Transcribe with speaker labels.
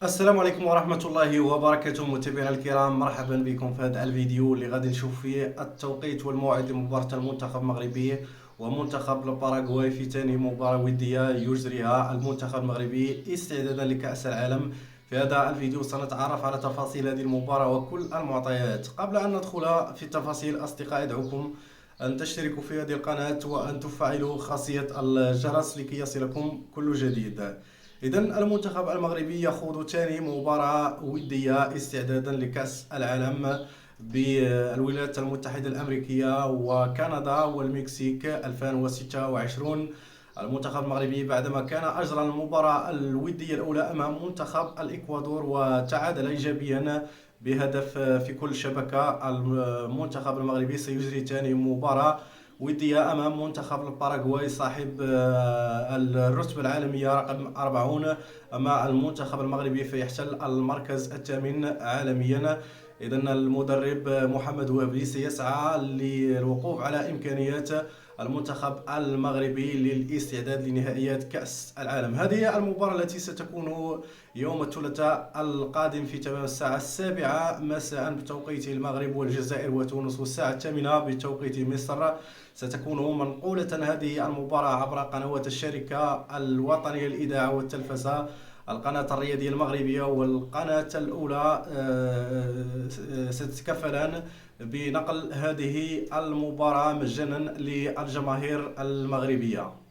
Speaker 1: السلام عليكم ورحمة الله وبركاته متابعينا الكرام، مرحبا بكم في هذا الفيديو اللي غادي نشوف فيه التوقيت والموعد لمباراة المنتخب المغربي ومنتخب الباراغواي في ثاني مباراة ودية يجريها المنتخب المغربي استعدادا لكأس العالم. في هذا الفيديو سنتعرف على تفاصيل هذه المباراة وكل المعطيات. قبل أن ندخل في التفاصيل أصدقائي، أدعوكم أن تشتركوا في هذه القناة وأن تفعلوا خاصية الجرس لكي يصلكم كل جديد. إذا المنتخب المغربي يخوض ثاني مباراة ودية استعدادا لكأس العالم بالولايات المتحدة الأمريكية وكندا والمكسيك 2026. المنتخب المغربي بعدما كان أجرى المباراة الودية الأولى أمام منتخب الإكوادور وتعادل إيجابيا بهدف في كل شبكة، المنتخب المغربي سيجري ثاني مباراة ودية أمام منتخب الباراغواي صاحب الرتبة العالمية رقم 40. أما المنتخب المغربي فيحتل المركز الثامن عالميا. إذا المدرب محمد وهبي سيسعى للوقوف على إمكانيات المنتخب المغربي للاستعداد لنهائيات كأس العالم. هذه هي المباراة التي ستكون يوم الثلاثاء القادم في تمام الساعة 7 مساء بتوقيت المغرب والجزائر وتونس، والساعة 8 بتوقيت مصر. ستكون منقولة هذه المباراة عبر قنوات الشركة الوطنية للإذاعة والتلفزة، القناة الرياضية المغربية والقناة الأولى ستتكفلان بنقل هذه المباراة مجانا للجماهير المغربية.